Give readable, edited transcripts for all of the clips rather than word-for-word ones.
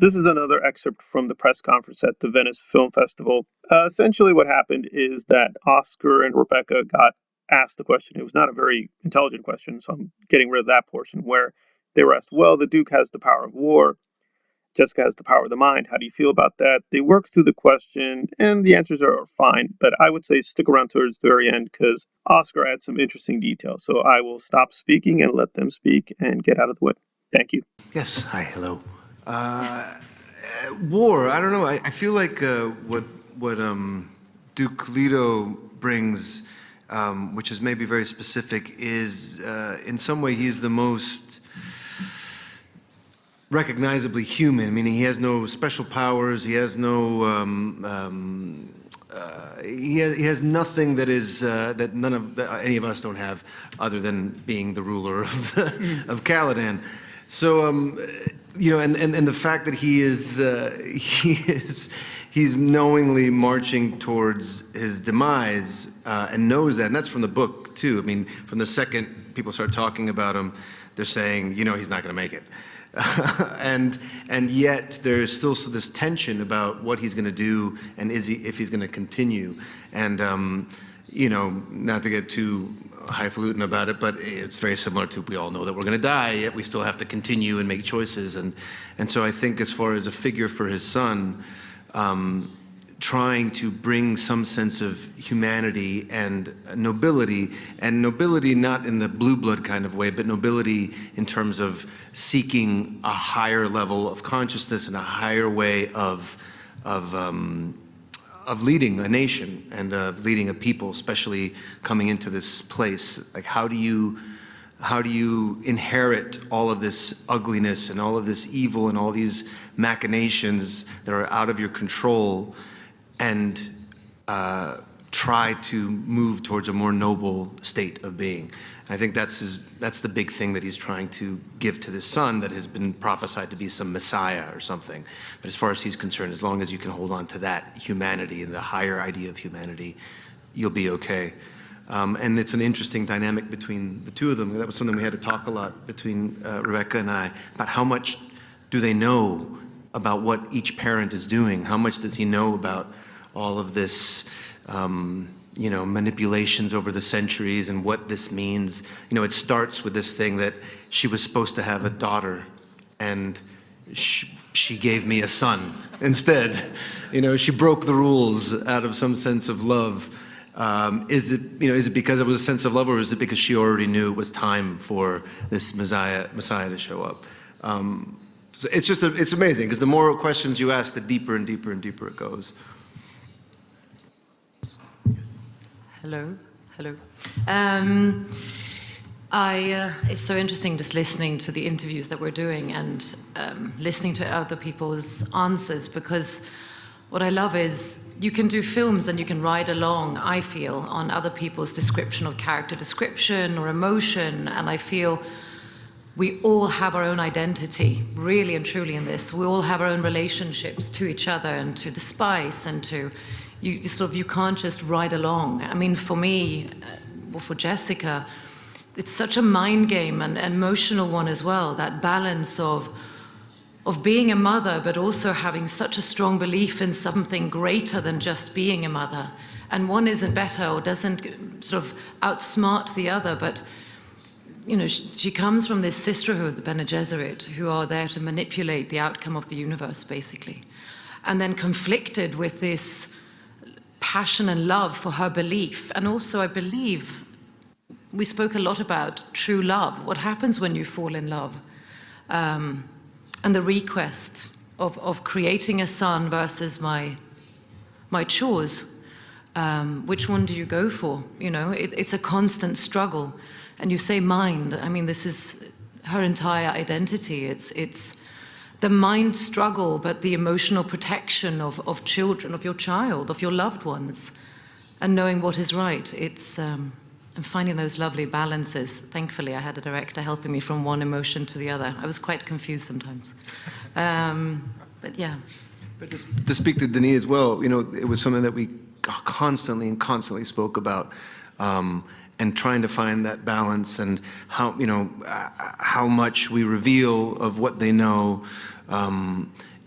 This is another excerpt from the press conference at the Venice Film Festival. Essentially, what happened is that Oscar and Rebecca got asked the question. It was not a very intelligent question, so I'm getting rid of that portion, where they were asked, well, the Duke has the power of war. Jessica has the power of the mind. How do you feel about that? They worked through the question, and the answers are fine. But I would say stick around towards the very end because Oscar had some interesting details. So I will stop speaking and let them speak and get out of the way. Thank you. Yes. Hi. Hello. War. I don't know. I feel like what Duke Leto brings, which is maybe very specific, is in some way he's the most recognizably human, meaning he has no special powers, he has no, he has nothing that is, that any of us don't have, other than being the ruler of Caladan. So, you know, and the fact that he's knowingly marching towards his demise, and knows that, and that's from the book too. I mean, from the second people start talking about him, they're saying, you know, he's not going to make it. And yet there's still this tension about what he's going to do and if he's going to continue. And you know, not to get too highfalutin about it, but it's very similar to, we all know that we're going to die, yet we still have to continue and make choices. And so I think as far as a figure for his son, trying to bring some sense of humanity and nobility not in the blue blood kind of way, but nobility in terms of seeking a higher level of consciousness and a higher way of leading a nation and of leading a people, especially coming into this place. Like, how do you inherit all of this ugliness and all of this evil and all these machinations that are out of your control, and try to move towards a more noble state of being? I think that's the big thing that he's trying to give to this son that has been prophesied to be some messiah or something. But as far as he's concerned, as long as you can hold on to that humanity and the higher idea of humanity, you'll be okay. And it's an interesting dynamic between the two of them. That was something we had to talk a lot between Rebecca and I, about how much do they know about what each parent is doing? How much does he know about all of this, you know, manipulations over the centuries and what this means? You know, it starts with this thing that she was supposed to have a daughter, and she gave me a son instead. You know, she broke the rules out of some sense of love. Is it because it was a sense of love, or is it because she already knew it was time for this Messiah to show up? So it's amazing, because the more questions you ask, the deeper and deeper and deeper it goes. Yes. Hello. It's so interesting just listening to the interviews that we're doing and listening to other people's answers, because what I love is you can do films and you can ride along, I feel, on other people's description of character description or emotion, and I feel we all have our own identity, really and truly, in this. We all have our own relationships to each other and to the spice and to, you can't just ride along. I mean, for me, or for Jessica, it's such a mind game and an emotional one as well, that balance of being a mother, but also having such a strong belief in something greater than just being a mother. And one isn't better or doesn't sort of outsmart the other, but you know, she comes from this sisterhood, the Bene Gesserit, who are there to manipulate the outcome of the universe, basically. And then conflicted with this passion and love for her belief. And also, I believe, we spoke a lot about true love, what happens when you fall in love. And the request of creating a son versus my chores. Which one do you go for? You know, it's a constant struggle. And you say mind, I mean, this is her entire identity. It's the mind struggle, but the emotional protection of children, of your child, of your loved ones, and knowing what is right. It's and finding those lovely balances. Thankfully, I had a director helping me from one emotion to the other. I was quite confused sometimes. But yeah. But to speak to Denis as well, you know, it was something that we constantly spoke about. And trying to find that balance, and how, you know, how much we reveal of what they know,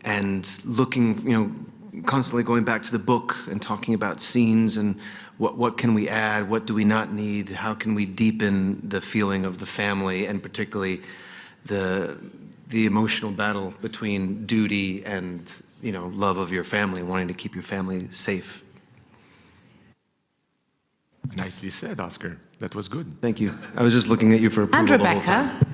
and looking, constantly going back to the book and talking about scenes and what can we add, what do we not need, how can we deepen the feeling of the family, and particularly the emotional battle between duty and love of your family, wanting to keep your family safe. Nicely said, Oscar. That was good. Thank you. I was just looking at you for approval And the whole time. Rebecca.